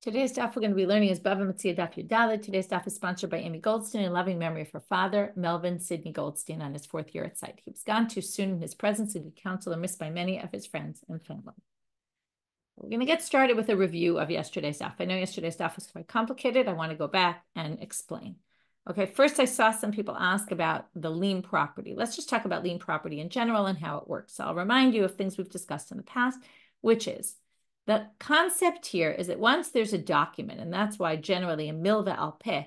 Today's daf we're going to be learning is Bava Metzia daf Yudalid. Today's daf is sponsored by Amy Goldstein in loving memory of her father, Melvin Sidney Goldstein, on his 4th year at site. He was gone too soon in his presence and good counsel and missed by many of his friends and family. We're going to get started with a review of yesterday's daf. I know yesterday's daf was quite complicated. I want to go back and explain. Okay, first I saw some people ask about the lien property. Let's just talk about lien property in general and how it works. So I'll remind you of things we've discussed in the past, which is the concept here is that once there's a document, and that's why generally a milva al peh,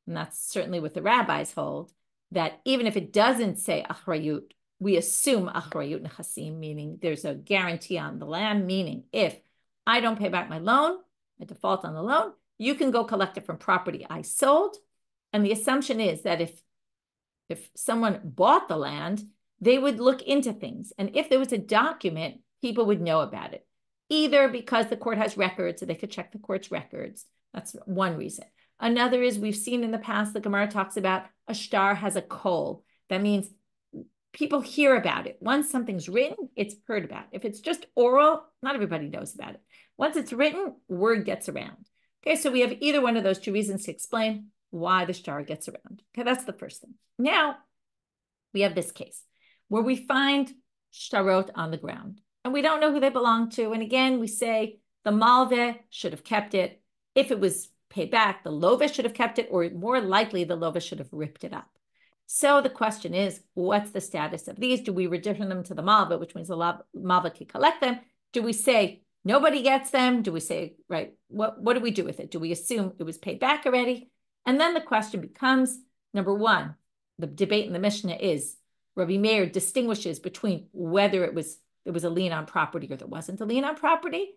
and that's certainly what the rabbis hold, that even if it doesn't say achrayut, we assume achrayut nechasim, meaning there's a guarantee on the land, meaning if I don't pay back my loan, I default on the loan, you can go collect it from property I sold. And the assumption is that if someone bought the land, they would look into things. And if there was a document, people would know about it. Either because the court has records, so they could check the court's records. That's one reason. Another is we've seen in the past, the Gemara talks about a shtar has a kol. That means people hear about it. Once something's written, it's heard about. If it's just oral, not everybody knows about it. Once it's written, word gets around. Okay, so we have either one of those two reasons to explain why the shtar gets around. Okay, that's the first thing. Now, we have this case where we find shtarot on the ground. And we don't know who they belong to. And again, we say the malveh should have kept it. If it was paid back, the loveh should have kept it, or more likely the loveh should have ripped it up. So the question is, what's the status of these? Do we return them to the malveh, which means the malveh can collect them? Do we say nobody gets them? Do we say, right, what do we do with it? Do we assume it was paid back already? And then the question becomes, number one, the debate in the Mishnah is, Rabbi Meir distinguishes between whether there was a lien on property or there wasn't a lien on property.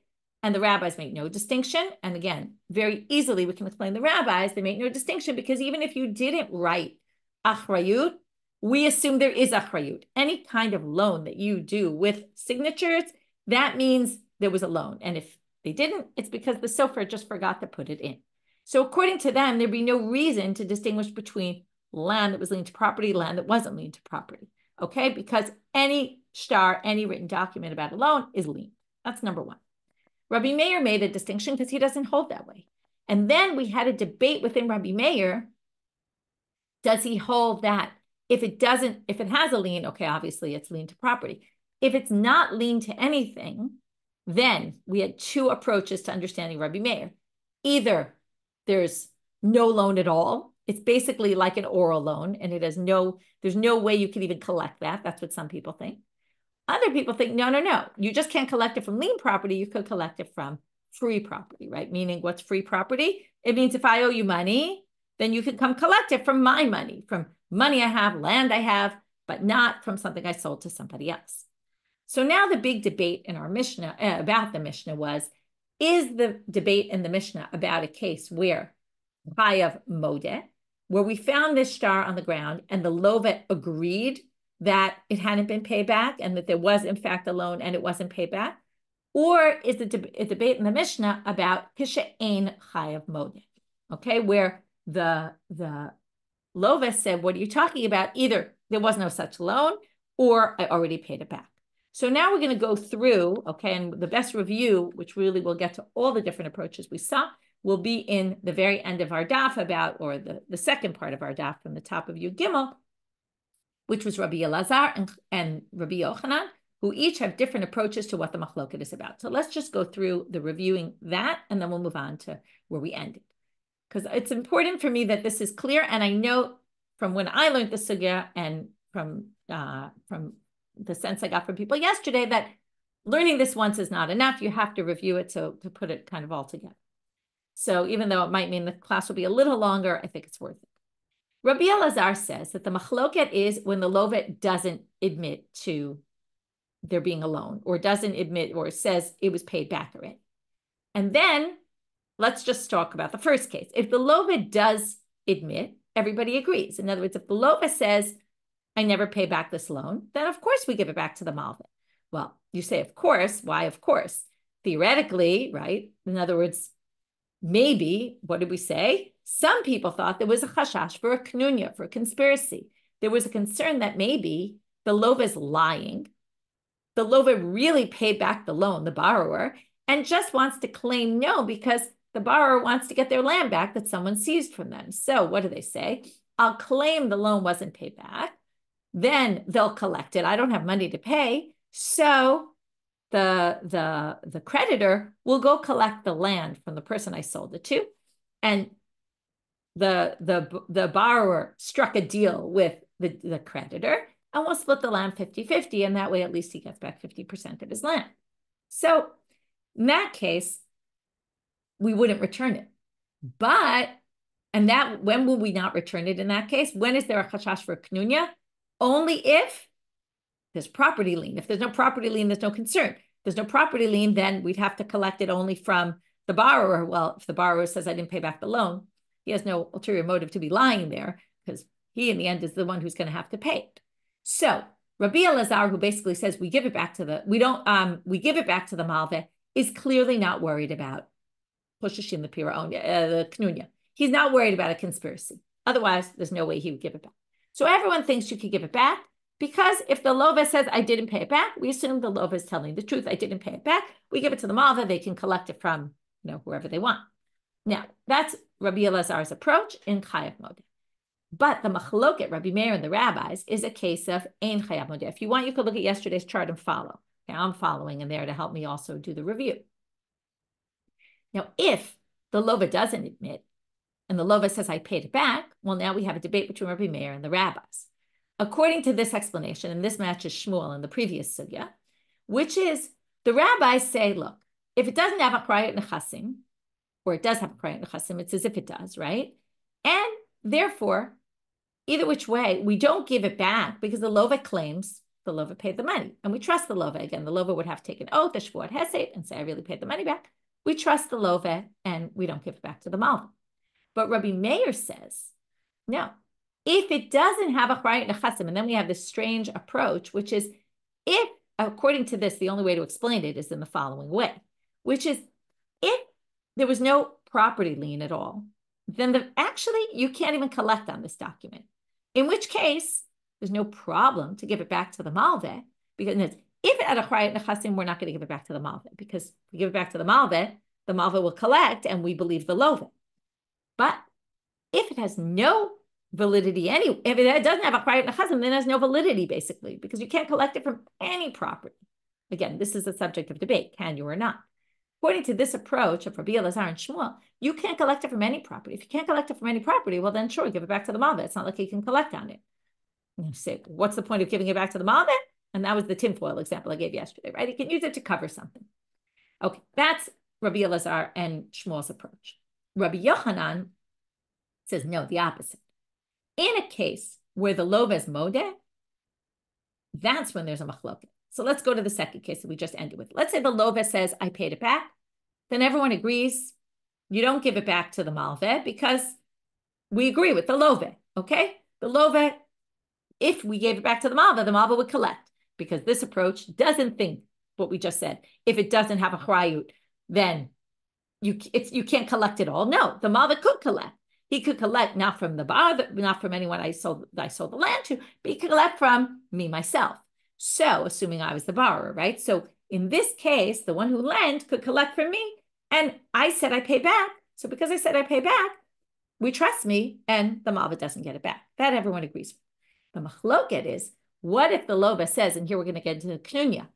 And the rabbis make no distinction. And again, very easily we can explain the rabbis, they make no distinction because even if you didn't write achrayut, we assume there is achrayut. Any kind of loan that you do with signatures, that means there was a loan. And if they didn't, it's because the sofer just forgot to put it in. So according to them, there'd be no reason to distinguish between land that was liened to property, land that wasn't liened to property. Okay, because any shtar, any written document about a loan is liened. That's number one. Rabbi Meir made a distinction because he doesn't hold that way. And then we had a debate within Rabbi Meir. Does he hold that if it has a lien, okay, obviously it's liened to property. If it's not liened to anything, then we had two approaches to understanding Rabbi Meir. Either there's no loan at all. It's basically like an oral loan, and there's no way you can even collect that. That's what some people think. Other people think, no. You just can't collect it from lien property. You could collect it from free property, right? Meaning what's free property? It means if I owe you money, then you can come collect it from my money, from money I have, land I have, but not from something I sold to somebody else. So now the big debate in our Mishnah, about the Mishnah was, is the debate in the Mishnah about a case where chayav modeh, where we found this shtar on the ground and the loveh agreed that it hadn't been paid back and that there was in fact a loan and it wasn't paid back? Or is the debate in the Mishnah about kishe'ein chayav modeh, okay, where the loveh said, what are you talking about? Either there was no such loan or I already paid it back. So now we're going to go through, okay, and the best review, which really will get to all the different approaches we saw, will be in the very end of our daf or the second part of our daf from the top of Yud Gimel, which was Rabbi Elazar and Rabbi Yochanan, who each have different approaches to what the machloket is about. So let's just go through the reviewing that, and then we'll move on to where we ended. Because it's important for me that this is clear, and I know from when I learned the sugya and from the sense I got from people yesterday that learning this once is not enough. You have to review it to put it kind of all together. So even though it might mean the class will be a little longer, I think it's worth it. Rabbi Elazar says that the machloket is when the loveh doesn't admit to there being a loan, or doesn't admit, or says it was paid back already. And then let's just talk about the first case. If the loveh does admit, everybody agrees. In other words, if the loveh says, I never pay back this loan, then of course we give it back to the malveh. Well, you say, of course. Why, of course? Theoretically, right? In other words, maybe, what did we say? Some people thought there was a chashash for a knunya, for a conspiracy. There was a concern that maybe the loveh is lying. The loveh really paid back the loan, the borrower, and just wants to claim no, because the borrower wants to get their land back that someone seized from them. So what do they say? I'll claim the loan wasn't paid back. Then they'll collect it. I don't have money to pay. So the creditor will go collect the land from the person I sold it to. And the borrower struck a deal with the creditor, and we'll split the land 50-50, and that way at least he gets back 50% of his land. So in that case, we wouldn't return it. When will we not return it in that case? When is there a chashash for knunya? Only if there's property lien. If there's no property lien, there's no concern. If there's no property lien, then we'd have to collect it only from the borrower. Well, if the borrower says, I didn't pay back the loan, he has no ulterior motive to be lying there because he, in the end, is the one who's going to have to pay it. So Rabbi Elazar, who basically says we give it back to the malveh, is clearly not worried about the knunya. He's not worried about a conspiracy. Otherwise, there's no way he would give it back. So everyone thinks you could give it back because if the lova says I didn't pay it back, we assume the lova is telling the truth. I didn't pay it back. We give it to the malveh. They can collect it from whoever they want. Now that's Rabbi Elazar's approach in chayav modeh. But the machloket, Rabbi Meir and the rabbis, is a case of ein chayav modeh. If you want, you could look at yesterday's chart and follow. Okay, I'm following in there to help me also do the review. Now, if the lova doesn't admit, and the lova says I paid it back, well, now we have a debate between Rabbi Meir and the rabbis. According to this explanation, and this matches Shmuel in the previous sugya, which is the rabbis say, look, if it doesn't have a kriyat nechasim, or it does have a kriyat nechasim, it's as if it does, right? And therefore, either which way, we don't give it back because the lova claims the lova paid the money. And we trust the lova. Again, the lova would have to take an oath, a shvuat hesed, and say, I really paid the money back. We trust the lova and we don't give it back to the malveh. But Rabbi Meir says, no, if it doesn't have a kriyat nechasim, and then we have this strange approach, which is if, according to this, the only way to explain it is in the following way, which is if there was no property lien at all, then actually you can't even collect on this document. In which case, there's no problem to give it back to the malveh, because if it had a kriyat nechasim, we're not going to give it back to the malveh, because if we give it back to the malveh will collect, and we believe the lova. But if it has no validity, if it doesn't have a kriyat nechasim, then it has no validity, basically, because you can't collect it from any property. Again, this is a subject of debate, can you or not? According to this approach of Rabbi Elazar and Shmuel, you can't collect it from any property. If you can't collect it from any property, well, then sure, give it back to the malveh. It's not like you can collect on it. You say, what's the point of giving it back to the malveh? And that was the tinfoil example I gave yesterday, right? You can use it to cover something. Okay, that's Rabbi Elazar and Shmuel's approach. Rabbi Yochanan says, no, the opposite. In a case where the lova is modeh, that's when there's a machloket. So let's go to the second case that we just ended with. Let's say the lova says, I paid it back. Then everyone agrees you don't give it back to the malveh because we agree with the lova, okay? The lova, if we gave it back to the malveh would collect, because this approach doesn't think what we just said. If it doesn't have a chrayut, then you can't collect it all. No, the malveh could collect. He could collect not from the bar, not from anyone I sold the land to, but he could collect from me, myself. So, assuming I was the borrower, right? So, in this case, the one who lent could collect from me, and I said I pay back. So, because I said I pay back, we trust me, and the malveh doesn't get it back. That everyone agrees with. The machloket is, what if the lova says, and here we're going to get into the knunya,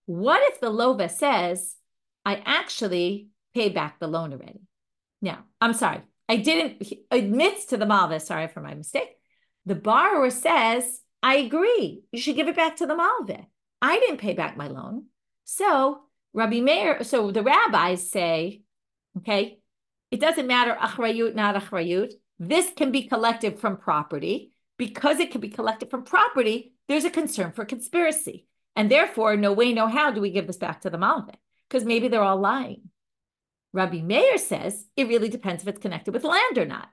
what if the lova says, I actually paid back the loan already? Now, I'm sorry, I didn't, he admits to the malveh, sorry for my mistake. The borrower says, I agree, you should give it back to the malveh. I didn't pay back my loan. So Rabbi Meir, so the rabbis say, okay, it doesn't matter achrayut, not achrayut. This can be collected from property. Because it can be collected from property, there's a concern for conspiracy. And therefore, no way, no how do we give this back to the malveh, because maybe they're all lying. Rabbi Meir says it really depends if it's connected with land or not.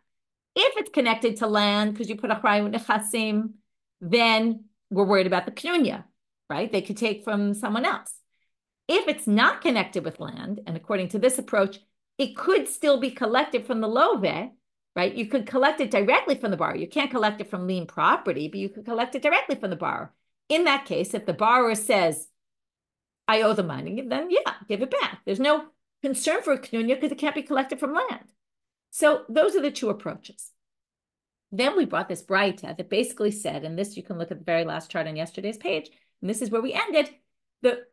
If it's connected to land, because you put a chrayut nechasim, then we're worried about the knunya, right? They could take from someone else. If it's not connected with land, and according to this approach, it could still be collected from the lova, right? You could collect it directly from the borrower. You can't collect it from lien property, but you could collect it directly from the borrower. In that case, if the borrower says, I owe the money, then yeah, give it back. There's no concern for a knunya because it can't be collected from land. So those are the two approaches. Then we brought this braita that basically said, and this you can look at the very last chart on yesterday's page, and this is where we ended.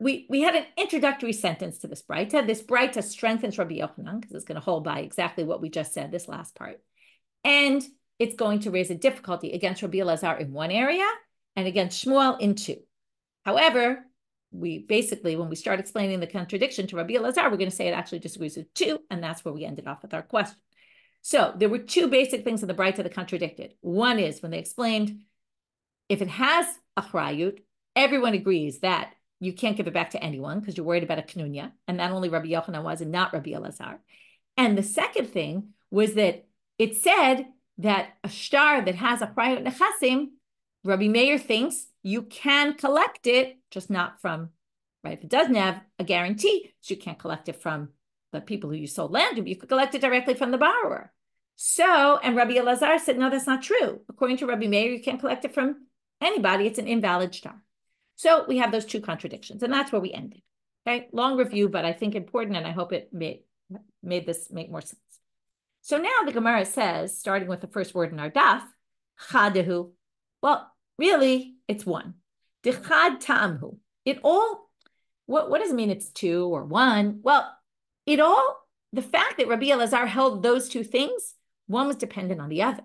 We had an introductory sentence to this braita. This braita strengthens Rabbi Yochanan because it's going to hold by exactly what we just said, this last part. And it's going to raise a difficulty against Rabbi Elazar in one area and against Shmuel in two. However, we basically, when we start explaining the contradiction to Rabbi Elazar, we're going to say it actually disagrees with two, and that's where we ended off with our question. So there were two basic things in the braita that contradicted. One is when they explained if it has achrayut, everyone agrees that you can't give it back to anyone because you're worried about a knunya, and that only Rabbi Yochanan was and not Rabbi Elazar. And the second thing was that it said that a shtar that has achrayut nechasim, Rabbi Meir thinks you can collect it, just not from, right? If it doesn't have a guarantee, so you can't collect it from the people who you sold land to, you could collect it directly from the borrower. So, and Rabbi Elazar said, no, that's not true. According to Rabbi Meir, you can't collect it from anybody. It's an invalid shtar. So we have those two contradictions, and that's where we ended. Okay, long review, but I think important, and I hope it made this make more sense. So now the Gemara says, starting with the first word in our daf, chadehu. Well, really, it's one. Dechad ta'amhu. It all, what does it mean it's two or one? Well, the fact that Rabbi Elazar held those two things, one was dependent on the other.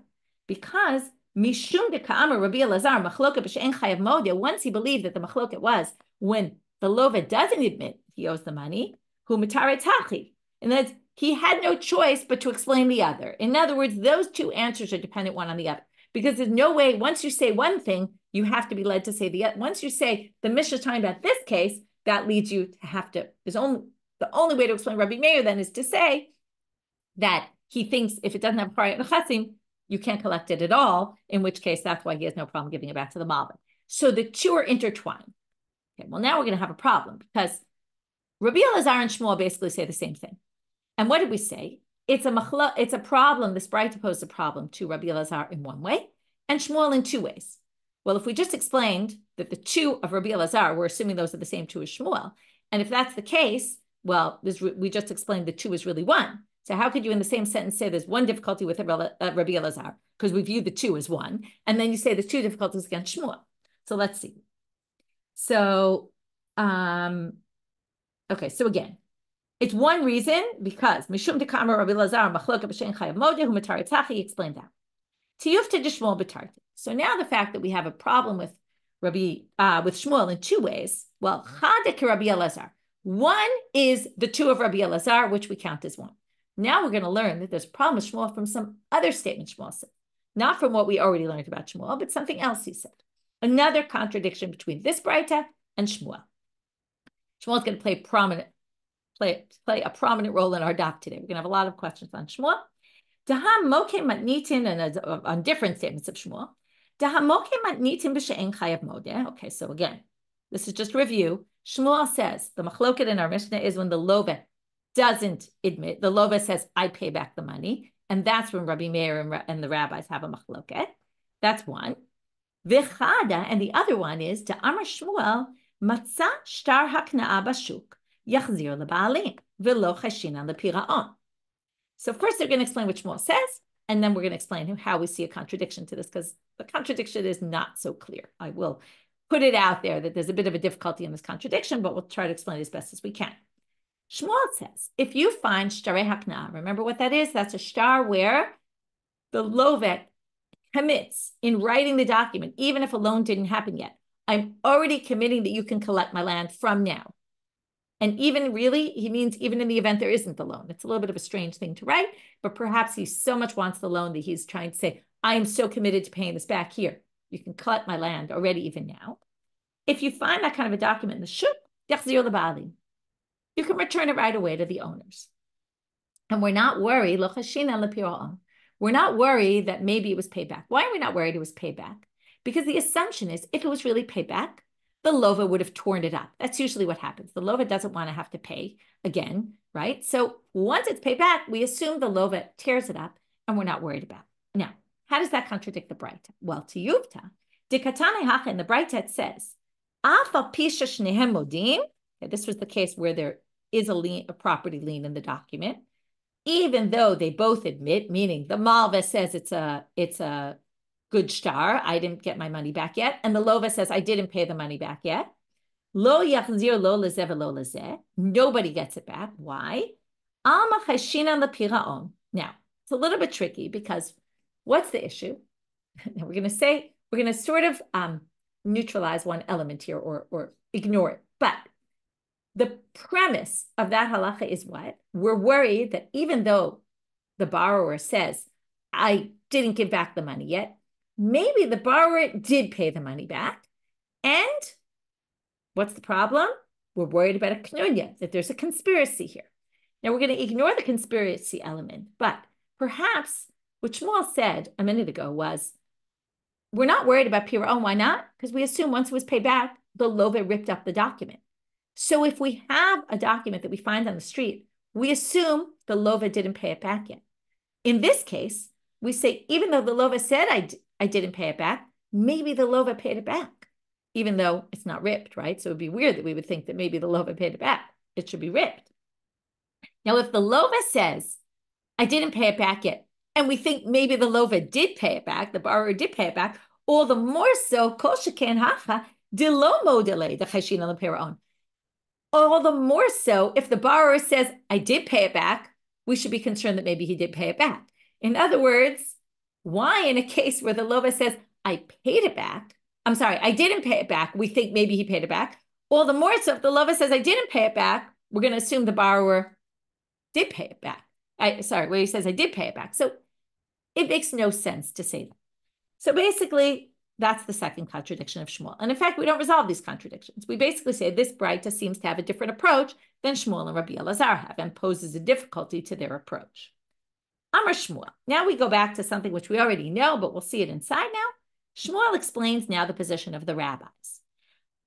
Because mishum de ka'amar Rabbi Elazar machloket b'she'en chayav modeh, once he believed that the machloket was when the lovet doesn't admit he owes the money, hu mitare tachi, and that he had no choice but to explain the other. In other words, those two answers are dependent one on the other. Because there's no way, once you say one thing, you have to be led to say the other. Once you say the Mishnah is talking about this case, that leads you to have to, the only way to explain Rabbi Meir then is to say that he thinks if it doesn't have achrayut nechasim, you can't collect it at all, in which case that's why he has no problem giving it back to the Malvin. So the two are intertwined. Okay, well, now we're going to have a problem because Rabbi Elazar and Shmuel basically say the same thing. And what did we say? It's a problem. This braita poses a problem to Rabbi Elazar in one way and Shmuel in two ways. Well, if we just explained that the two of Rabbi Elazar, we're assuming those are the same two as Shmuel. And if that's the case, well, we just explained the two is really one. So how could you in the same sentence say there's one difficulty with Rabbi Elazar? Because we view the two as one. And then you say there's two difficulties against Shmuel. So let's see. So, okay, so again, it's one reason because Mishum de Kamar Rabbi Elazar machloket b'she'en chayav modeh hu mitare tachi, he explained that. Tiyufta de Shmuel b'tarti. So now the fact that we have a problem with Shmuel in two ways. Well, chadek Rabbi Elazar. One is the two of Rabbi Elazar, which we count as one. Now we're going to learn that there's a problem with Shmuel from some other statement Shmuel said. Not from what we already learned about Shmuel, but something else he said. Another contradiction between this braita and Shmuel. Shmuel is going to play a prominent role in our daf today. We're going to have a lot of questions on Shmuel. Daham moke matnitin, and on different statements of Shmuel. Daham moke matnitin b'she'en chayav modeh. Okay, so again, this is just a review. Shmuel says the machloket in our Mishnah is when the lovet doesn't admit. The lovet says, I pay back the money. And that's when Rabbi Meir and the rabbis have a machloket. That's one. V'chada, and the other one is to Amar Shmuel, matzah shtar hakna'a bashuk, yachzir leba'alim, v'lo chashina lepira'on. So of course they're going to explain what Shmuel says, and then we're going to explain how we see a contradiction to this, because the contradiction is not so clear. I will put it out there that there's a bit of a difficulty in this contradiction, but we'll try to explain it as best as we can. Shmuel says, if you find shtarei hakna, remember what that is? That's a shtar where the lovet commits in writing the document, even if a loan didn't happen yet. I'm already committing that you can collect my land from now. And even really, he means even in the event there isn't the loan. It's a little bit of a strange thing to write, but perhaps he so much wants the loan that he's trying to say, I am so committed to paying this back here. You can collect my land already even now. If you find that kind of a document in the shuk, yachzir leba'alim, you can return it right away to the owners. And we're not worried, lo chashina lepira'on. We're not worried that maybe it was paid back. Why are we not worried it was paid back? Because the assumption is if it was really paid back, the lovet would have torn it up. That's usually what happens. The lovet doesn't want to have to pay again, right? So once it's paid back, we assume the lovet tears it up and we're not worried about it. Now, how does that contradict the braita? Well, to Yuvta, dikatane hacha, in the braita it says, afal pisha shnehem modim. This was the case where they're is a property lien in the document, even though they both admit, meaning the malva says it's a good star, I didn't get my money back yet, and the lova says I didn't pay the money back yet. Lo yachzir lo lezeh velo lezeh. Nobody gets it back. Why? Alma chashinan lepiraon. Now, it's a little bit tricky because what's the issue? Now we're going to sort of neutralize one element here or ignore it. But the premise of that halacha is what? We're worried that even though the borrower says, I didn't give back the money yet, maybe the borrower did pay the money back. And what's the problem? We're worried about a knunya, that there's a conspiracy here. Now we're going to ignore the conspiracy element, but perhaps what Shmuel said a minute ago was, we're not worried about Piraon. Why not? Because we assume once it was paid back, the lova ripped up the document. So if we have a document that we find on the street, we assume the lova didn't pay it back yet. In this case, we say, even though the lova said I didn't pay it back, maybe the lova paid it back, even though it's not ripped, right? So it'd be weird that we would think that maybe the lova paid it back. It should be ripped. Now, if the lova says, I didn't pay it back yet, and we think maybe the lova did pay it back, the borrower did pay it back, all the more so, kol sheken hacha de lo modele de chashin al piraon. All the more so, if the borrower says, I did pay it back, we should be concerned that maybe he did pay it back. In other words, why in a case where the lova says, I paid it back, I'm sorry, I didn't pay it back, we think maybe he paid it back. All the more so, if the lova says, I didn't pay it back, we're going to assume the borrower did pay it back. Where he says, I did pay it back. So it makes no sense to say that. So basically, that's the second contradiction of Shmuel. And in fact, we don't resolve these contradictions. We basically say this braita seems to have a different approach than Shmuel and Rabbi Elazar have and poses a difficulty to their approach. Amar Shmuel. Now we go back to something which we already know, but we'll see it inside now. Shmuel explains now the position of the rabbis.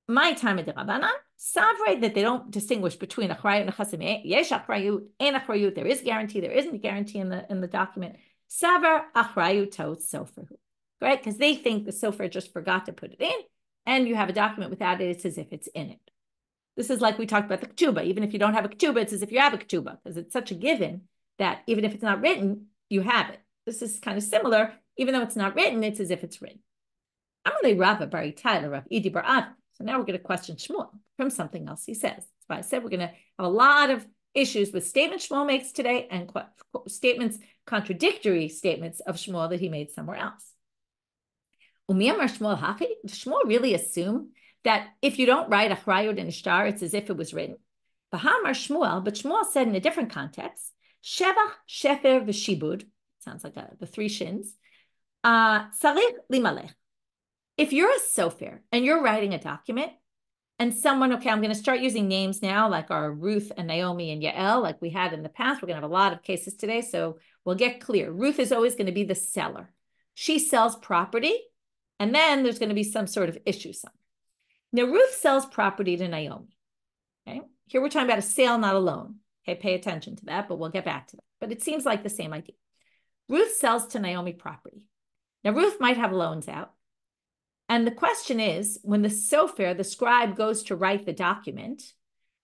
My time at the Rabbanan, Savre, that they don't distinguish between achrayut and chasim. Yesh achrayut, ein achrayut. There is guarantee, there isn't a guarantee in the document. Savar achrayut tot soferhu. Right? Because they think the sofer just forgot to put it in, and you have a document without it, it's as if it's in it. This is like we talked about the ketubah. Even if you don't have a ketubah, it's as if you have a ketubah, because it's such a given that even if it's not written, you have it. This is kind of similar. Even though it's not written, it's as if it's written. Amalei Rava bar Itai Rav Idi bar Av. So now we're going to question Shmuel from something else he says. That's why I said we're going to have a lot of issues with statements Shmuel makes today and contradictory statements of Shmuel that he made somewhere else. Does Shmuel really assume that if you don't write achrayut and ishtar, it's as if it was written? But Shmuel said in a different context, shevach, shefer, v'shibud, sounds like the three shins, sarich limalech. If you're a sofer and you're writing a document and someone, okay, I'm going to start using names now, like our Ruth and Naomi and Yael, like we had in the past. We're going to have a lot of cases today, so we'll get clear. Ruth is always going to be the seller. She sells property, and then there's going to be some sort of issue somewhere. Now, Ruth sells property to Naomi. Okay, here we're talking about a sale, not a loan. Okay, pay attention to that, but we'll get back to that. But it seems like the same idea. Ruth sells to Naomi property. Now, Ruth might have loans out. And the question is, when the sofer, the scribe, goes to write the document,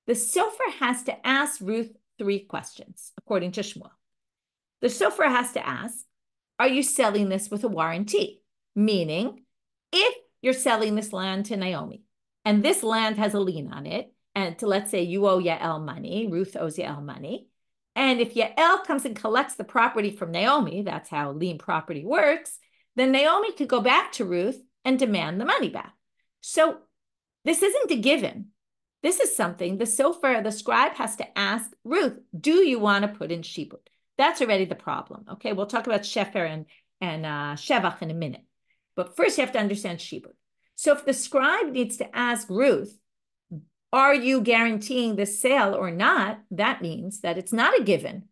the sofer has to ask Ruth three questions, according to Shmuel. The sofer has to ask, are you selling this with a warranty? Meaning, if you're selling this land to Naomi, and this land has a lien on it, and let's say you owe Yael money, Ruth owes Yael money, and if Yael comes and collects the property from Naomi, that's how lien property works, then Naomi could go back to Ruth and demand the money back. So this isn't a given. This is something the sofer, the scribe, has to ask Ruth, do you want to put in shibud? That's already the problem. Okay, we'll talk about shefer and shevach in a minute. But first you have to understand shibud. So if the scribe needs to ask Ruth, are you guaranteeing the sale or not? That means that it's not a given.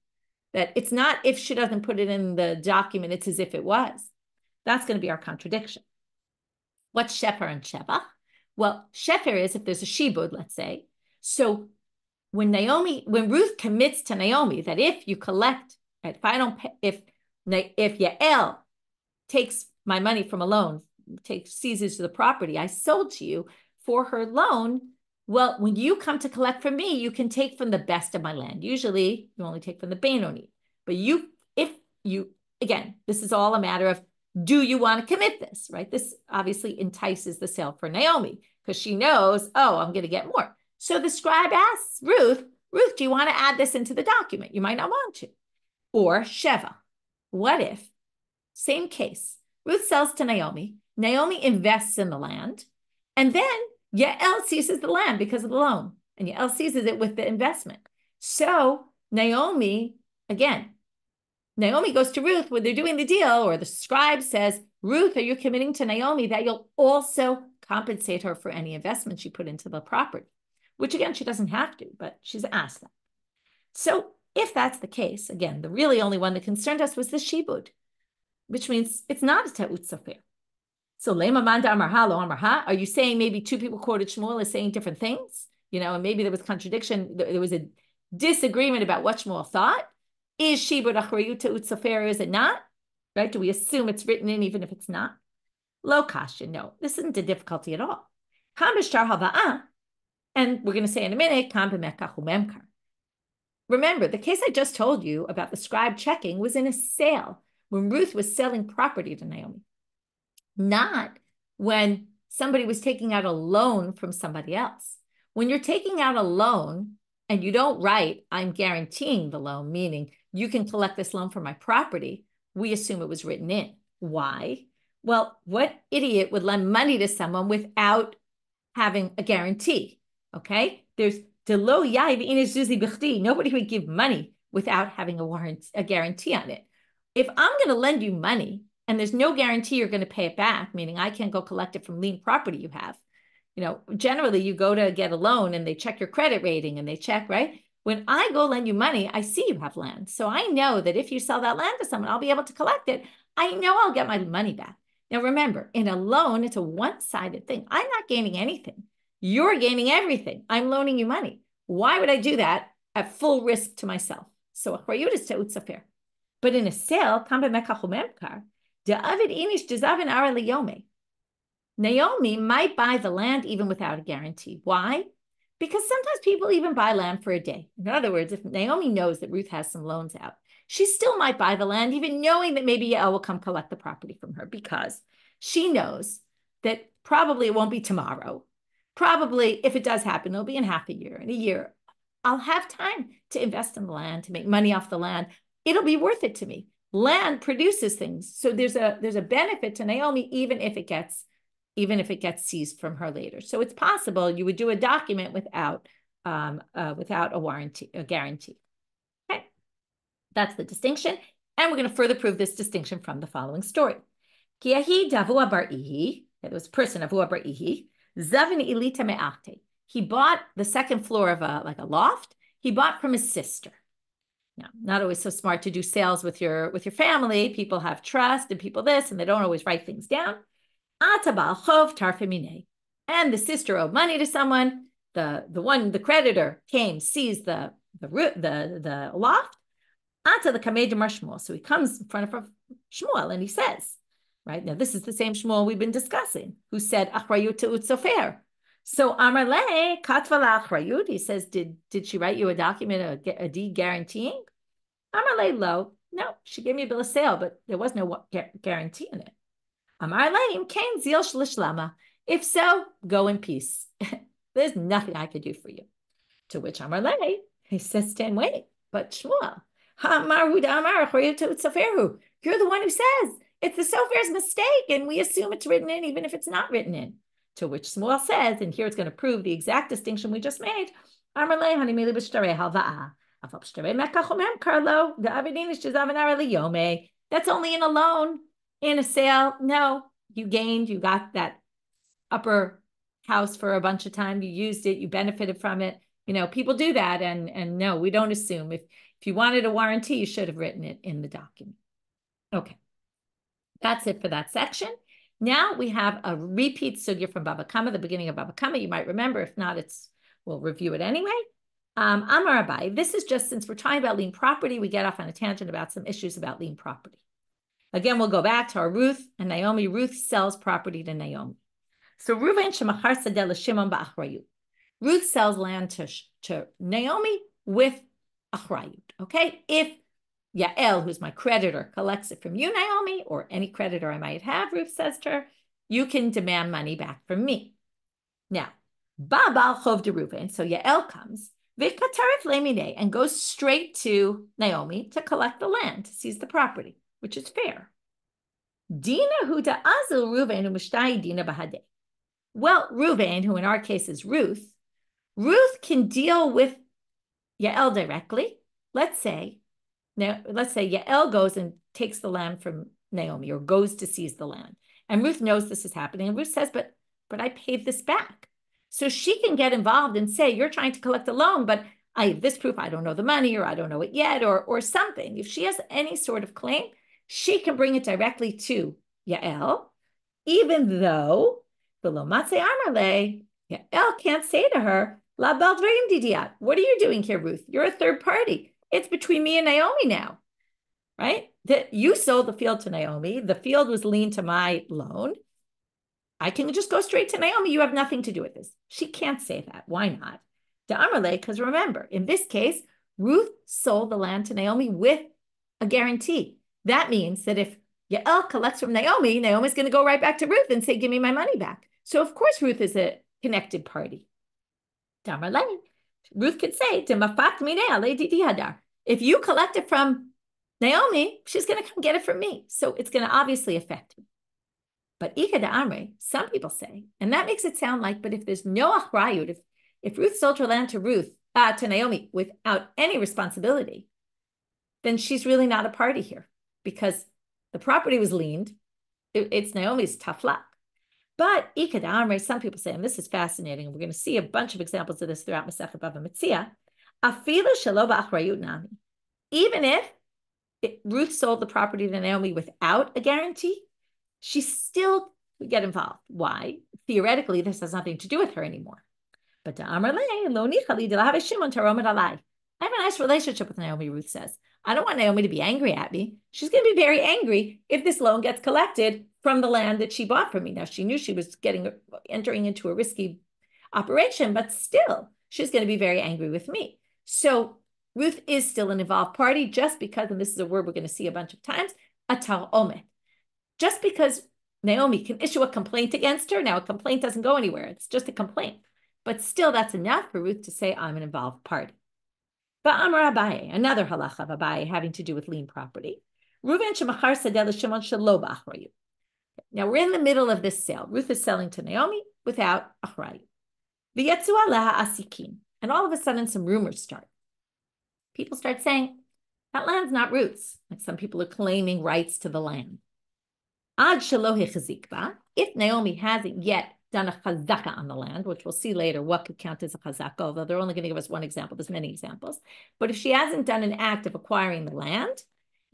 That it's not if she doesn't put it in the document, it's as if it was. That's going to be our contradiction. What's shefer and shevach? Well, shefer is if there's a shibud, let's say. So when Ruth commits to Naomi that if you collect, if Yael takes my money from a loan, seizes the property I sold to you for her loan, well, when you come to collect from me, you can take from the best of my land. Usually you only take from the Benoni. But again, this is all a matter of, do you want to commit this, right? This obviously entices the sale for Naomi because she knows, oh, I'm going to get more. So the scribe asks Ruth, do you want to add this into the document? You might not want to. Or Sheva. What if, same case, Ruth sells to Naomi, Naomi invests in the land, and then Yael seizes the land because of the loan, and Yael seizes it with the investment. So Naomi goes to Ruth when they're doing the deal, or the scribe says, Ruth, are you committing to Naomi that you'll also compensate her for any investment she put into the property? Which again, she doesn't have to, but she's asked that. So if that's the case, again, the really only one that concerned us was the shibud, which means it's not a te'ut sofer. So lema manda amarha lo amarha. Are you saying maybe two people quoted Shmuel as saying different things? And maybe there was contradiction. There was a disagreement about what Shmuel thought. Is shibud achrayut te'ut sofer, or is it not? Right? Do we assume it's written in even if it's not? Lo kasha, no. This isn't a difficulty at all. Kam b'shtar hava'ah, and we're going to say in a minute, kam b'mekach u'memkar. Remember, the case I just told you about the scribe checking was in a sale when Ruth was selling property to Naomi, not when somebody was taking out a loan from somebody else. When you're taking out a loan and you don't write, I'm guaranteeing the loan, meaning you can collect this loan for my property, we assume it was written in. Why? Well, what idiot would lend money to someone without having a guarantee? Okay? Nobody would give money without having a guarantee on it. If I'm going to lend you money and there's no guarantee you're going to pay it back, meaning I can't go collect it from liened property you have, generally you go to get a loan and they check your credit rating and they check, right? When I go lend you money, I see you have land. So I know that if you sell that land to someone, I'll be able to collect it. I know I'll get my money back. Now, remember, in a loan, it's a one-sided thing. I'm not gaining anything. You're gaining everything. I'm loaning you money. Why would I do that at full risk to myself? So achrayut is te'ut sofer. But in a sale, Naomi might buy the land even without a guarantee. Why? Because sometimes people even buy land for a day. In other words, if Naomi knows that Ruth has some loans out, she still might buy the land, even knowing that maybe Yael will come collect the property from her, because she knows that probably it won't be tomorrow. Probably, if it does happen, it'll be in half a year, in a year. I'll have time to invest in the land, to make money off the land. It'll be worth it to me. Land produces things. So there's a benefit to Naomi, even if it gets seized from her later. So it's possible you would do a document without a guarantee. Okay, that's the distinction. And we're going to further prove this distinction from the following story. Kiahi davua bar ihi, it was a person, avua bar ihi, zavin ilita me'ate. He bought the second floor of a loft. He bought from his sister. Now, not always so smart to do sales with your family. People have trust and people this, and they don't always write things down. And the sister owed money to someone. The creditor came, seized the loft. So he comes in front of Shmuel and he says, right now, this is the same Shmuel we've been discussing, who said achrayut te'ut sofer. So Amar le katva la'achrayut. He says, did she write you a document, a deed guaranteeing? Amar le lo. No, she gave me a bill of sale, but there was no guarantee in it. Amar le kain zil shlishlama. If so, go in peace. There's nothing I could do for you. To which Amar le, he says, stand wait. But Shmuel, Amar hu da'amar achrayut te'ut soferhu. You're the one who says it's the sofer's mistake, and we assume it's written in, even if it's not written in. To which Shmuel says, and here it's going to prove the exact distinction we just made. That's only in a loan. In a sale, no, you gained, you got that upper house for a bunch of time, you used it, you benefited from it. People do that, and no, we don't assume. If you wanted a warranty, you should have written it in the document. Okay, that's it for that section. Now we have a repeat sugya from Bava Kama, the beginning of Bava Kama. You might remember. If not, we'll review it anyway. Amar Abaye. This is just, since we're talking about liened property, we get off on a tangent about some issues about liened property. Again, we'll go back to our Ruth and Naomi. Ruth sells property to Naomi. So Reuven shemachar sadeh l'Shimon ba'achrayut. Ruth sells land to Naomi with achrayut, okay? If Yael, who's my creditor, collects it from you, Naomi, or any creditor I might have, Ruth says to her, you can demand money back from me. Now, Baba chov de Reuven, so Yael comes, and goes straight to Naomi to collect the land, to seize the property, which is fair. Dina huda azil Reuven umishtai dina bahade. Well, Reuven, who in our case is Ruth can deal with Yael directly. Let's say Yael goes and takes the land from Naomi or goes to seize the land. And Ruth knows this is happening. And Ruth says, but I paid this back. So she can get involved and say, you're trying to collect a loan, but I have this proof, I don't know the money, or I don't know it yet, or something. If she has any sort of claim, she can bring it directly to Yael, even though below Matzeh Amarle, Yael can't say to her, La Baldreim Didiat, what are you doing here, Ruth? You're a third party. It's between me and Naomi now, right? That you sold the field to Naomi. The field was liened to my loan. I can just go straight to Naomi. You have nothing to do with this. She can't say that. Why not? To Amarle, because remember, in this case, Ruth sold the land to Naomi with a guarantee. That means that if Yael collects from Naomi, Naomi's going to go right back to Ruth and say, give me my money back. So of course, Ruth is a connected party. Ruth could say, if you collect it from Naomi, she's going to come get it from me. So it's going to obviously affect me. But Ika de Amre, some people say, and that makes it sound like, but if there's no achrayut, if Ruth sold her land to Naomi without any responsibility, then she's really not a party here because the property was liened. It's Naomi's tough luck. But Ika de Amre, some people say, and this is fascinating, and we're going to see a bunch of examples of this throughout Masechet Bava Metzia, afilu shelo ba'achrayut nami. Even if Ruth sold the property to Naomi without a guarantee, she still would get involved. Why? Theoretically, this has nothing to do with her anymore. But I have a nice relationship with Naomi, Ruth says. I don't want Naomi to be angry at me. She's going to be very angry if this loan gets collected from the land that she bought from me. Now, she knew she was entering into a risky operation, but still, she's going to be very angry with me. So Ruth is still an involved party just because, and this is a word we're going to see a bunch of times, atar omet. Just because Naomi can issue a complaint against her, now a complaint doesn't go anywhere. It's just a complaint. But still, that's enough for Ruth to say, I'm an involved party. But Amar Abaye, another halacha of Abaye having to do with lien property. Reuven shemachar sadeh l'Shimon shelo ba'achrayut. Now, we're in the middle of this sale. Ruth is selling to Naomi without achrayut. V'yetzu aleha asikin. And all of a sudden, some rumors start. People start saying, that land's not Ruth's. Like some people are claiming rights to the land. Ad shelo hechazik ba. If Naomi hasn't yet done a chazaka on the land, which we'll see later what could count as a chazaka, although they're only going to give us one example. There's many examples. But if she hasn't done an act of acquiring the land,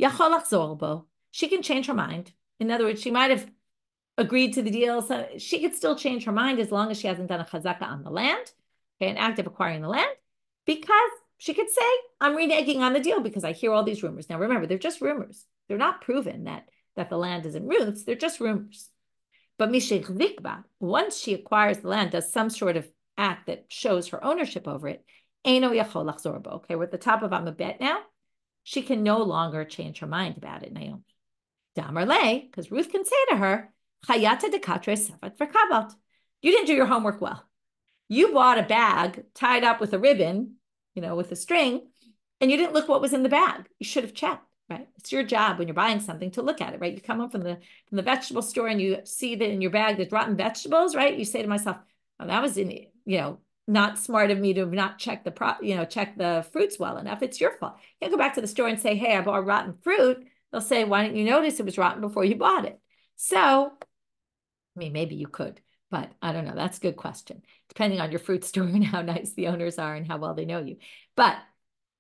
yachol lachzor bo. She can change her mind. In other words, she might have agreed to the deal. So she could still change her mind as long as she hasn't done a chazaka on the land, okay, an act of acquiring the land, because she could say, I'm reneging on the deal because I hear all these rumors. Now, remember, they're just rumors. They're not proven that the land isn't Ruth's. They're just rumors. But mishechzikba, once she acquires the land, does some sort of act that shows her ownership over it, eino yachol lachzor bo. Okay, we're at the top of Amabet now. She can no longer change her mind about it, Naomi. Damarle, because Ruth can say to her, chayata dekatre sefat v'kabot. You didn't do your homework well. You bought a bag tied up with a ribbon, with a string, and you didn't look what was in the bag. You should have checked. Right, it's your job when you're buying something to look at it. Right, you come home from the vegetable store and you see that in your bag there's rotten vegetables. Right, you say to myself, "Oh, that was not smart of me to have not checked check the fruits well enough. It's your fault." You go back to the store and say, "Hey, I bought rotten fruit." They'll say, "Why didn't you notice it was rotten before you bought it?" So, maybe you could, but I don't know. That's a good question, depending on your fruit store and how nice the owners are and how well they know you. But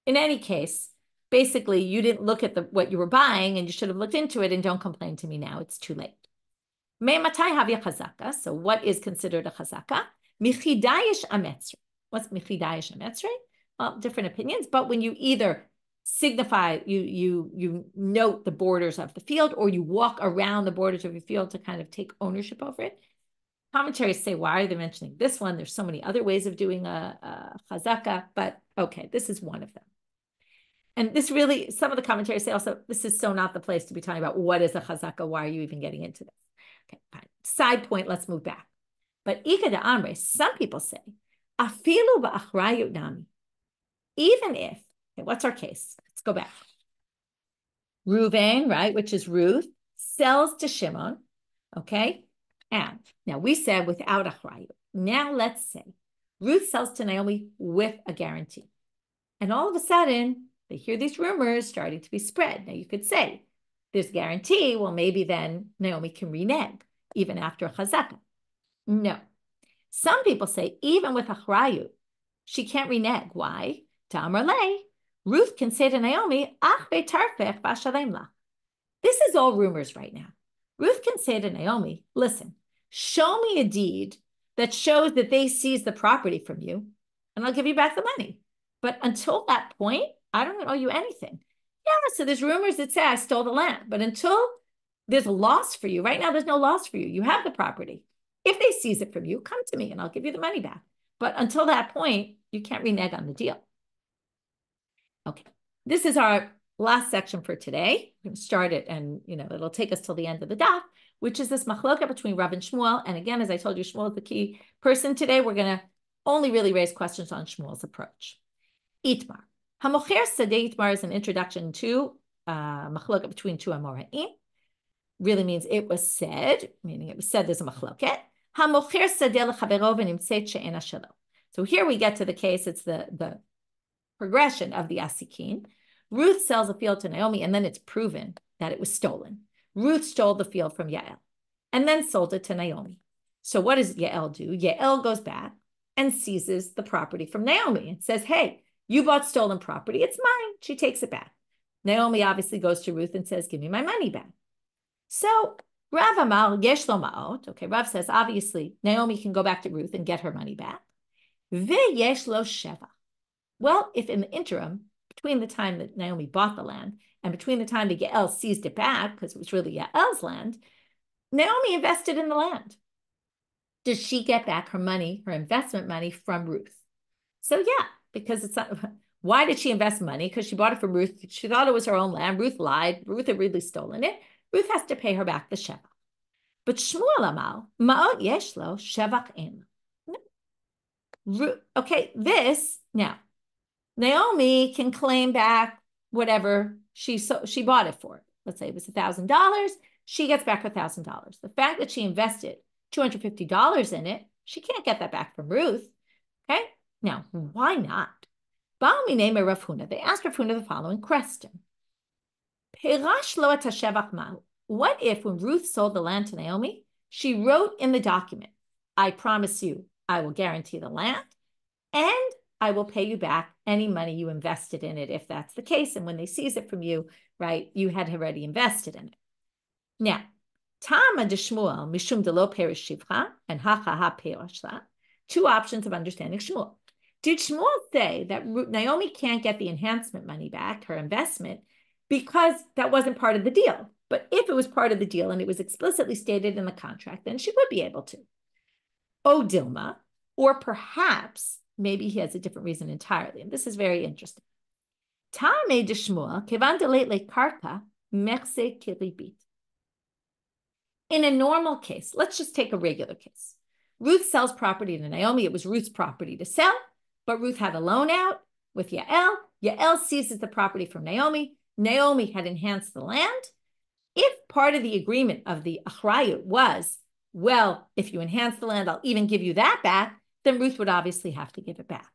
in any case, basically, you didn't look at what you were buying and you should have looked into it, and don't complain to me now. It's too late. So what is considered a chazaka? Michidayish ametzre. What's michidayish ametzre? Well, different opinions, but when you either signify, you note the borders of the field, or you walk around the borders of your field to kind of take ownership over it. Commentaries say, why are they mentioning this one? There's so many other ways of doing a chazaka, but okay, this is one of them. And this really, some of the commentaries say also, this is so not the place to be talking about what is a chazaka, why are you even getting into this? Okay, fine. Side point, let's move back. But Ika de Amre, some people say, afilu ba'achrayut nami. Even if, okay, what's our case? Let's go back. Reuven, right, which is Ruth, sells to Shimon, okay? And now we said without achrayut. Now let's say Ruth sells to Naomi with a guarantee. And all of a sudden, they hear these rumors starting to be spread. Now you could say, there's guarantee, well, maybe then Naomi can renege, even after a chazaka. No. Some people say, even with achrayut, she can't renege. Why? Ta'amar lei, Ruth can say to Naomi, ach betarfech v'ashalem lach. This is all rumors right now. Ruth can say to Naomi, listen, show me a deed that shows that they seized the property from you, and I'll give you back the money. But until that point, I don't owe you anything. Yeah, so there's rumors that say I stole the land, but until there's a loss for you, right now there's no loss for you. You have the property. If they seize it from you, come to me and I'll give you the money back. But until that point, you can't renege on the deal. Okay, this is our last section for today. We're going to start it and, it'll take us till the end of the daf, which is this machloka between Rav and Shmuel. And again, as I told you, Shmuel is the key person today. We're going to only really raise questions on Shmuel's approach. Itmar. Hamocher Sadeh Itmar is an introduction to machloka between two Amoraim. Really means it was said, meaning it was said there's a machloket. Hamocher Sadeh lechavero v'nimtzeit she'ena shelo. So here we get to the case, it's the progression of the asikin. Ruth sells a field to Naomi, and then it's proven that it was stolen. Ruth stole the field from Yael and then sold it to Naomi. So what does Yael do? Yael goes back and seizes the property from Naomi and says, hey, you bought stolen property. It's mine. She takes it back. Naomi obviously goes to Ruth and says, give me my money back. So Rav Amal yesh lo ma'ot. Okay, Rav says, obviously, Naomi can go back to Ruth and get her money back. Ve'yesh lo sheva. Well, if in the interim, between the time that Naomi bought the land and between the time that Yael seized it back, because it was really Yael's land, Naomi invested in the land. Does she get back her money, her investment money from Ruth? So yeah, because it's not, why did she invest money? Because she bought it from Ruth. She thought it was her own land. Ruth lied. Ruth had really stolen it. Ruth has to pay her back the shevach. But Shmuel amal, ma'ot yesh lo, shevach ein. Okay, this, now, Naomi can claim back whatever she bought it for. Let's say it was $1,000. She gets back her $1,000. The fact that she invested $250 in it, she can't get that back from Ruth. Okay, now why not? They asked Rav Huna the following question: what if when Ruth sold the land to Naomi, she wrote in the document, I promise you, I will guarantee the land, and I will pay you back any money you invested in it, if that's the case. And when they seize it from you, right, you had already invested in it. Now, Tama de Shmuel, Mishum de lo perish shivcha, and ha perishla. Two options of understanding Shmuel. Did Shmuel say that Naomi can't get the enhancement money back, her investment, because that wasn't part of the deal? But if it was part of the deal and it was explicitly stated in the contract, then she would be able to. O Dilma, or perhaps maybe he has a different reason entirely. And this is very interesting. Tame de Shmuel, kevan delete karka, merse kiribit. In a normal case, let's just take a regular case. Ruth sells property to Naomi. It was Ruth's property to sell, but Ruth had a loan out with Yael. Yael seizes the property from Naomi. Naomi had enhanced the land. If part of the agreement of the achrayut was, well, if you enhance the land, I'll even give you that back, then Ruth would obviously have to give it back.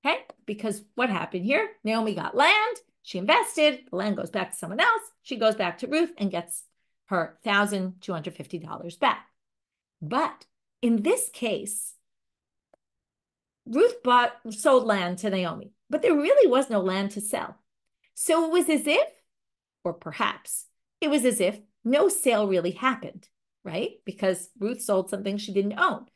Okay? Because what happened here? Naomi got land, she invested, the land goes back to someone else, she goes back to Ruth and gets her $1,250 back. But in this case, Ruth sold land to Naomi, but there really was no land to sell. So it was as if, or perhaps, it was as if no sale really happened, right? Because Ruth sold something she didn't own.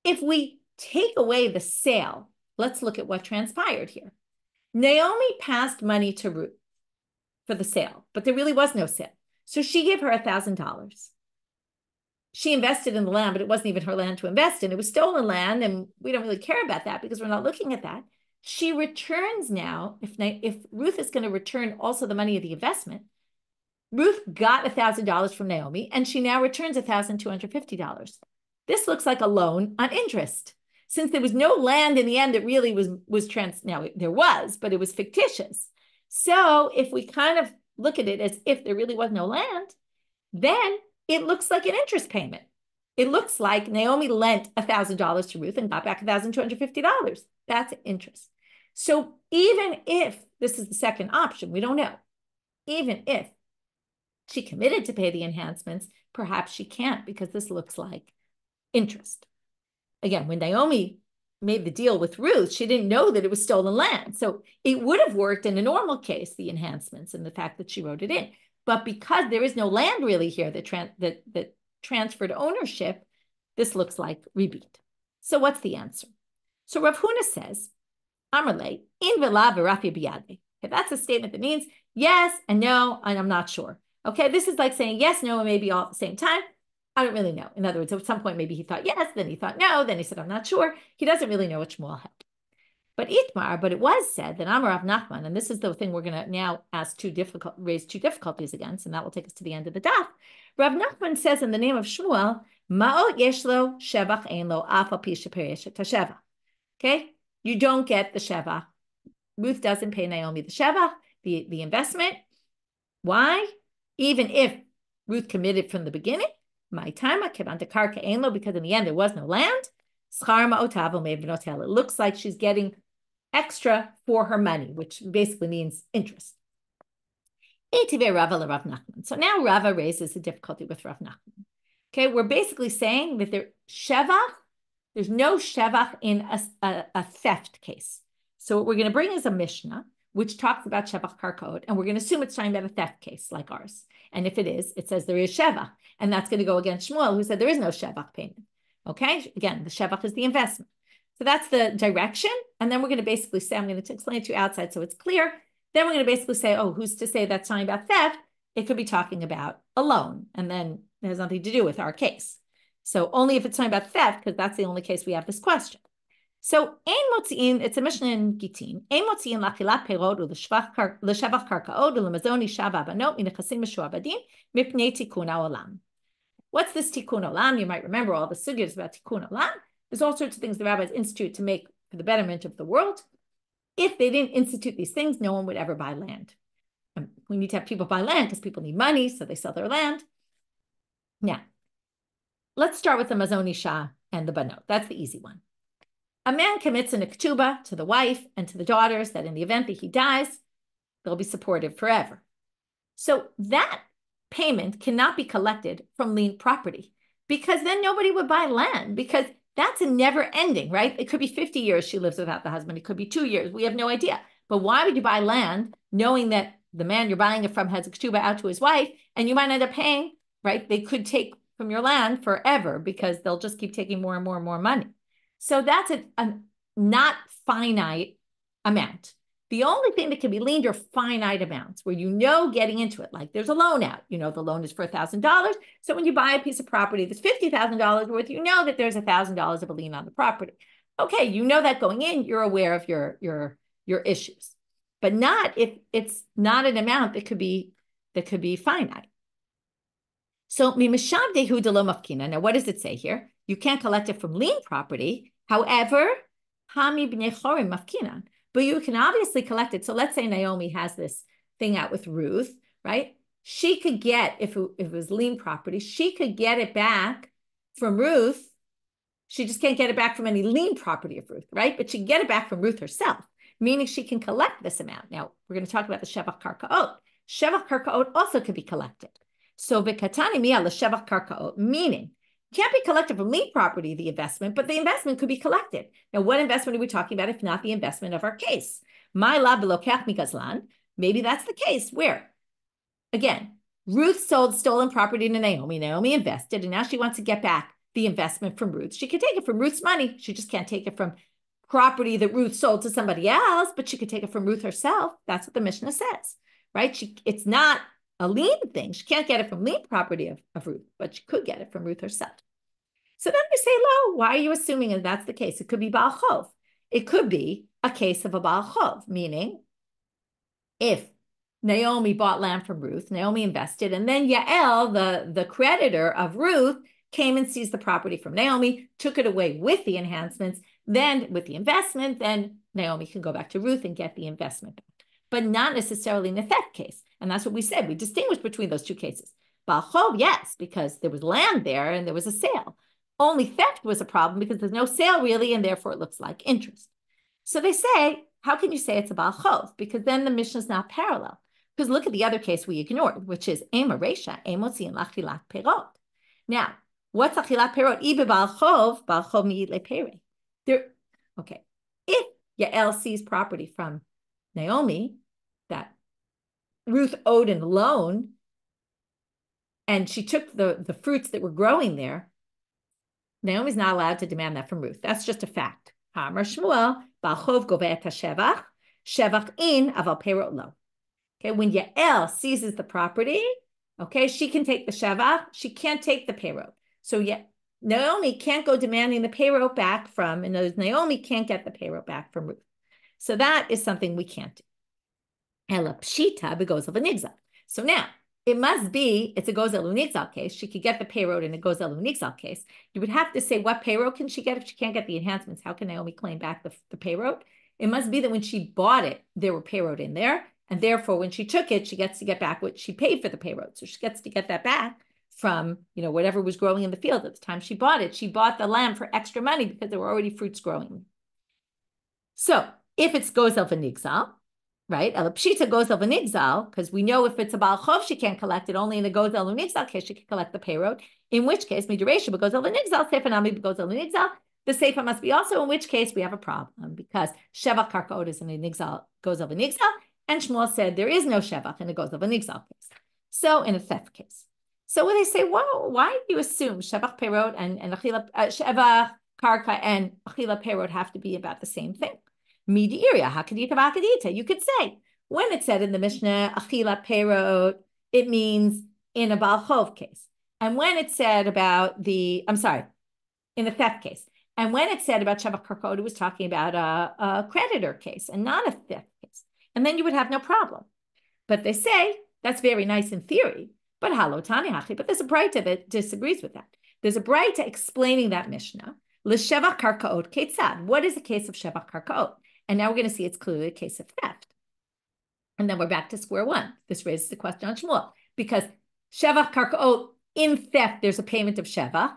If we take away the sale, let's look at what transpired here. Naomi passed money to Ruth for the sale, but there really was no sale. So she gave her $1,000. she invested in the land, but it wasn't even her land to invest in. It was stolen land, and we don't really care about that because we're not looking at that. She returns now, if Ruth is going to return also the money of the investment, Ruth got $1,000 from Naomi, and she now returns $1,250. This looks like a loan on interest. Since there was no land in the end, it really was now there was, but it was fictitious. So if we kind of look at it as if there really was no land, then it looks like an interest payment. It looks like Naomi lent $1,000 to Ruth and got back $1,250. That's interest. So even if this is the second option, we don't know. Even if she committed to pay the enhancements, perhaps she can't because this looks like interest. Again, when Naomi made the deal with Ruth, she didn't know that it was stolen land. So it would have worked in a normal case, the enhancements and the fact that she wrote it in. But because there is no land really here that transferred ownership, this looks like rebate. So what's the answer? So Rav Huna says, Amarle, in vela v'rafi biyade. Okay, that's a statement that means yes and no, and I'm not sure. Okay, this is like saying yes, no, and maybe all at the same time. I don't really know. In other words, at some point, maybe he thought yes, then he thought no, then he said, I'm not sure. He doesn't really know what Shmuel held. But it was said that Amar Rav Nachman, and this is the thing we're going to now raise two difficulties against, and that will take us to the end of the daf. Rav Nachman says in the name of Shmuel, Ma'ot yeshlo shevach ein lo af al pi shepereshet hashevach. Okay, you don't get the shevach. Ruth doesn't pay Naomi the shevach, the investment. Why? Even if Ruth committed from the beginning, my time because in the end there was no land. It looks like she's getting extra for her money, which basically means interest. So now Rava raises a difficulty with Rav Nachman. Okay, we're basically saying that there's no shevach in a theft case. So what we're going to bring is a Mishnah, which talks about shevach karkaot, and we're going to assume it's talking about a theft case like ours. And if it is, it says there is shevach, and that's going to go against Shmuel, who said there is no shevach payment. Okay, again, the shevach is the investment. So that's the direction, and then we're going to basically say, I'm going to explain it to you outside so it's clear. Then we're going to basically say, oh, who's to say that's talking about theft? It could be talking about a loan, and then it has nothing to do with our case. So only if it's talking about theft, because that's the only case we have this question. So ein motziin, it's a Mishnah in Gittin. Ein motziin lachilat perod l'shevach karkaot u'lemazon isha v'abanot minechasim meshuabadim mipnei tikun haolam. What's this tikkun olam? You might remember all the sugyas about tikkun olam. There's all sorts of things the rabbis institute to make for the betterment of the world. If they didn't institute these things, no one would ever buy land. And we need to have people buy land because people need money, so they sell their land. Now, let's start with the mazon isha and the banot. That's the easy one. A man commits an ketubah to the wife and to the daughters that in the event that he dies, they'll be supported forever. So that payment cannot be collected from liened property because then nobody would buy land because that's a never ending, right? It could be 50 years she lives without the husband. It could be 2 years. We have no idea. But why would you buy land knowing that the man you're buying it from has a ketubah out to his wife and you might end up paying, right? They could take from your land forever because they'll just keep taking more and more and more money. So that's a not finite amount. The only thing that can be liened are finite amounts where you know getting into it, like there's a loan out, you know the loan is for $1,000. So when you buy a piece of property that's $50,000 worth, you know that there's $1,000 of a lien on the property. Okay, you know that going in, you're aware of your issues, but not if it's not an amount that could be finite. So mimishavdehu de lo mafkina. Now, what does it say here? You can't collect it from lien property. However, hami bnei chorim mafkinan. But you can obviously collect it. So let's say Naomi has this thing out with Ruth, right? She could get, if it was lien property, she could get it back from Ruth. She just can't get it back from any lien property of Ruth, right? But she can get it back from Ruth herself, meaning she can collect this amount. Now, we're going to talk about the shevach karkaot. Shevach karkaot also could be collected. So v'katani miya l'shevach karkaot, meaning can't be collected from lien property, the investment, but the investment could be collected. Now, what investment are we talking about if not the investment of our case? My lab belokach migazlan. Maybe that's the case where, again, Ruth sold stolen property to Naomi. Naomi invested, and now she wants to get back the investment from Ruth. She could take it from Ruth's money. She just can't take it from property that Ruth sold to somebody else, but she could take it from Ruth herself. That's what the Mishnah says, right? It's not a lien thing. She can't get it from lien property of Ruth, but she could get it from Ruth herself. So then we say, Lo, why are you assuming that that's the case? It could be Baal Chov. It could be a case of a Baal Chov, meaning if Naomi bought land from Ruth, Naomi invested, and then Yael, the creditor of Ruth, came and seized the property from Naomi, took it away with the enhancements, then with the investment, then Naomi can go back to Ruth and get the investment back. But not necessarily in the theft case. And that's what we said. We distinguished between those two cases. Baal Chov, yes, because there was land there and there was a sale. Only theft was a problem because there's no sale really, and therefore it looks like interest. So they say, how can you say it's a Baal Chov? Because then the Mishnah is not parallel. Because look at the other case we ignored, which is Ema Reisha, Emotzi and Lachilat Perot. Now, what's Lachilat Perot? Ibe Baal Chov Mi'id Lepere. Okay. If Yael sees property from Naomi that Ruth owed in a loan, and she took the fruits that were growing there, Naomi's not allowed to demand that from Ruth. That's just a fact. Hamar Shmuel, Baal Chov goveh et hashevach, shevach in aval perot lo. Okay, when Yael seizes the property, okay, she can take the shevach, she can't take the perot. So Naomi can't go demanding the perot back from, and Naomi can't get the perot back from Ruth. So that is something we can't do. Ela pshita begozel v'nigzal. So now, it must be, it's a gozel unigzal case. She could get the payroll in a gozel unigzal case. You would have to say, what payroll can she get if she can't get the enhancements? How can Naomi claim back the payroll? It must be that when she bought it, there were payroll in there. And therefore, when she took it, she gets to get back what she paid for the payroll. So she gets to get that back from, whatever was growing in the field at the time she bought it. She bought the land for extra money because there were already fruits growing. So if it's gozel v'nigzal, right? El pshita gozel v'nigzal, because we know if it's a Baal Chov, she can't collect it. Only in the gozel v'nigzal case, she can collect the payroll. In which case, midrasha gozel v'nigzal, seifa nami gozel v'nigzal. The seifa must be also, in which case we have a problem because shevach karkaot is in a nigzal, gozel v'nigzal, and Shmuel said there is no shevach in a gozel v'nigzal case. So in a theft case. So when they say, well, why do you assume shevach payroll and achila, shevach karka and achila payroll have to be about the same thing? Midiria, hakadita bakadita. You could say, when it said in the Mishnah, achila perot, it means in a Baal Chov case. And when it said about in the theft case. And when it said about Shevach Karkot, it was talking about a creditor case and not a theft case. And then you would have no problem. But they say, that's very nice in theory, but halotani hachi. But there's a braita that disagrees with that. There's a braita explaining that Mishnah. L'shevach karkaot ketzad. What is the case of Shevach Karkot? And now we're going to see it's clearly a case of theft. And then we're back to square one. This raises the question on Shmuel. Because Shevach Karkaot, in theft, there's a payment of Shevach.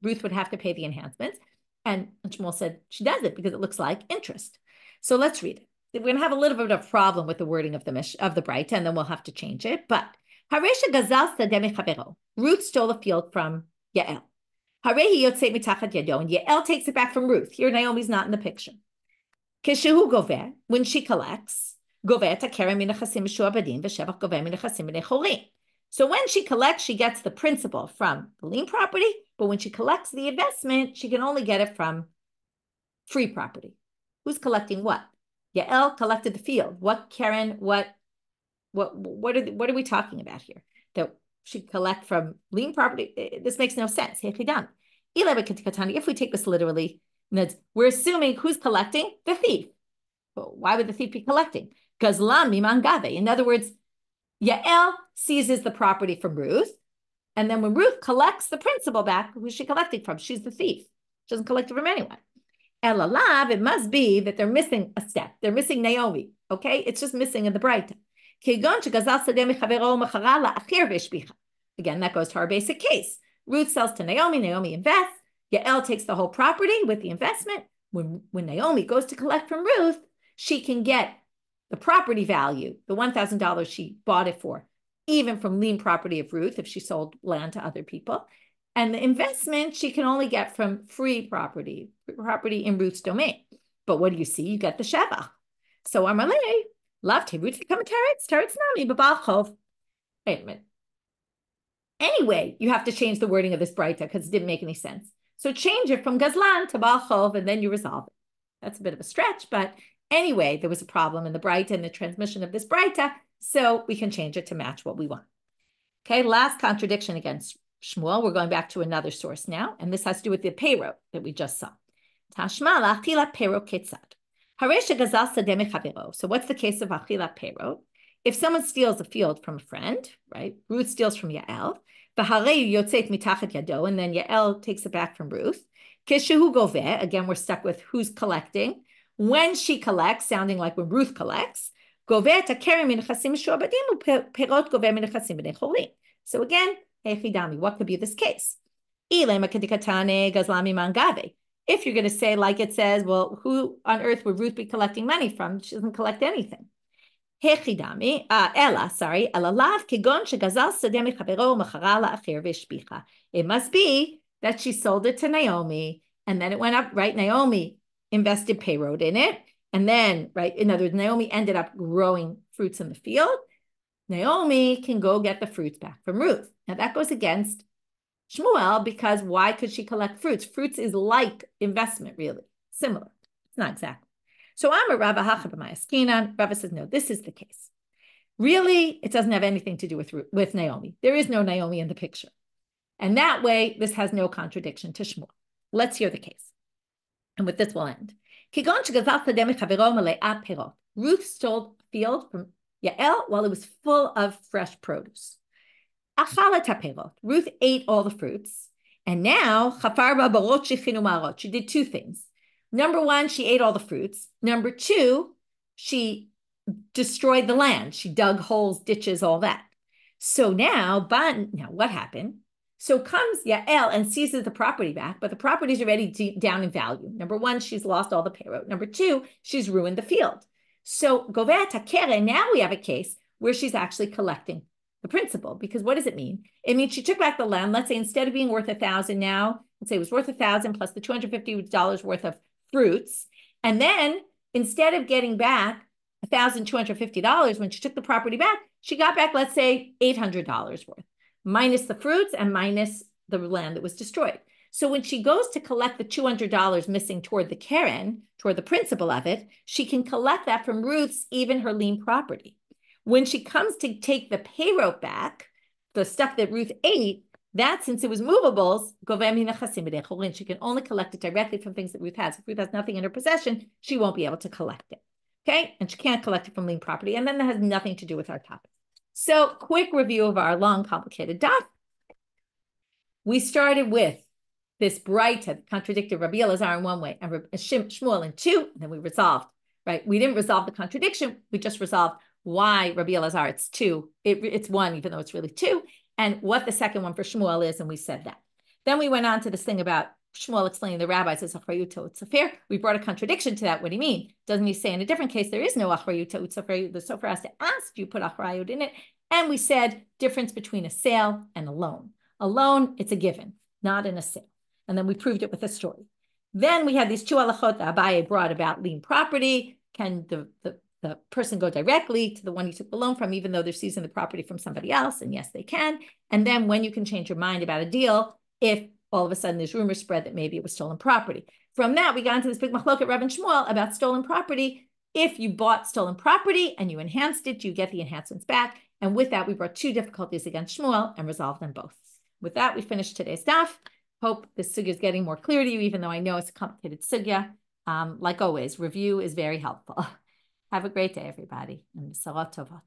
Ruth would have to pay the enhancements. And Shmuel said she does it because it looks like interest. So let's read it. We're going to have a little bit of a problem with the wording of the braita, and then we'll have to change it. But Haresha gazal sadeh mechavero. Ruth stole a field from Yael. Harehi yotzei mitachat yado. And Yael takes it back from Ruth. Here Naomi's not in the picture. Keshehu goveh, when she collects, goveh takeren min nechasim mishuabadin v'shevach goveh min nechasim b'nei. So when she collects, she gets the principal from the lien property, but when she collects the investment, she can only get it from free property. Who's collecting what? Yael collected the field. What Karen? What are we talking about here? That she collect from lien property? This makes no sense. If we take this literally, we're assuming who's collecting? The thief. But why would the thief be collecting? Gazlam miman gave. In other words, Yael seizes the property from Ruth, and then when Ruth collects the principal back, who's she collecting from? She's the thief. She doesn't collect it from anyone. Elalav, it must be that they're missing a step. They're missing Naomi. Okay, it's just missing in the braita. Again, that goes to our basic case. Ruth sells to Naomi. Naomi invests. Yael takes the whole property with the investment. When Naomi goes to collect from Ruth, she can get the property value, the $1,000 she bought it for, even from lien property of Ruth if she sold land to other people. And the investment she can only get from free property in Ruth's domain. But what do you see? You get the shevach. So Amalei, love to Ruth become a teretz nami, b'Baal Chov. Wait a minute. Anyway, you have to change the wording of this braita because it didn't make any sense. So change it from Gazlan to Baal Chov, and then you resolve it. That's a bit of a stretch, but anyway, there was a problem in the braita and the transmission of this braita, so we can change it to match what we want. Okay, last contradiction against Shmuel. We're going back to another source now, and this has to do with the payroll that we just saw. Tashma la'achilat payroll ketzad. Haresha gazal sadeh mechavero. So what's the case of achilat payroll? If someone steals a field from a friend, right? Ruth steals from Yael. V'harei yotzeit mitachat yado, and then Yael takes it back from Ruth. Kishehu goveh. Again, we're stuck with who's collecting. When she collects, sounding like when Ruth collects. So again, what could be this case? If you're going to say, like it says, well, who on earth would Ruth be collecting money from? She doesn't collect anything. It must be that she sold it to Naomi, and then it went up, right? Naomi invested payroll in it. And then, right, in other words, Naomi ended up growing fruits in the field. Naomi can go get the fruits back from Ruth. Now that goes against Shmuel, because why could she collect fruits? Fruits is like investment, really. Similar. It's not exactly. So I'm a Rava Hachabamayas. Rava says, no, this is the case. Really, it doesn't have anything to do with Naomi. There is no Naomi in the picture. And that way, this has no contradiction to Shmuel. Let's hear the case. And with this, we'll end. Ruth stole a field from Yael while it was full of fresh produce. Ruth ate all the fruits. And now, she did two things. Number one, she ate all the fruits. Number two, she destroyed the land. She dug holes, ditches, all that. So now what happened? So comes Yael and seizes the property back, but the property is already deep down in value. Number one, she's lost all the payroll. Number two, she's ruined the field. So Govea Takere, now we have a case where she's actually collecting the principal. Because what does it mean? It means she took back the land. Let's say instead of being worth $1,000 now, let's say it was worth $1,000 plus the $250 worth of fruits. And then instead of getting back $1,250 when she took the property back, she got back, let's say, $800 worth, minus the fruits and minus the land that was destroyed. So when she goes to collect the $200 missing toward the Karen, toward the principal of it, she can collect that from Ruth's, even her lien property. When she comes to take the payroll back, the stuff that Ruth ate, that, since it was movables, she can only collect it directly from things that Ruth has. If Ruth has nothing in her possession, she won't be able to collect it. Okay? And she can't collect it from lien property. And then that has nothing to do with our topic. So, quick review of our long, complicated daf. We started with this braita that contradicted Rabbi Elazar in one way and Shmuel in two, and then we resolved, right? We didn't resolve the contradiction. We just resolved why Rabbi Elazar, it's two. It's one, even though it's really two, and what the second one for Shmuel is, and we said that. Then we went on to this thing about Shmuel explaining the rabbis as achrayuta utzafer. We brought a contradiction to that. What do you mean? Doesn't he say in a different case there is no achrayuta utzafer? The sofer has to ask, do you put achrayut in it? And we said difference between a sale and a loan. A loan, it's a given, not in a sale. And then we proved it with a story. Then we had these two halachot that Abaye brought about lien property. Can the person go directly to the one you took the loan from, even though they're seizing the property from somebody else? And yes, they can. And then when you can change your mind about a deal, if all of a sudden there's rumors spread that maybe it was stolen property. From that, we got into this big machlok at Rav and Shmuel about stolen property. If you bought stolen property and you enhanced it, you get the enhancements back. And with that, we brought two difficulties against Shmuel and resolved them both. With that, we finished today's daf. Hope this sugya is getting more clear to you, even though I know it's a complicated sugya. Like always, review is very helpful. Have a great day, everybody, and Salat Tovot.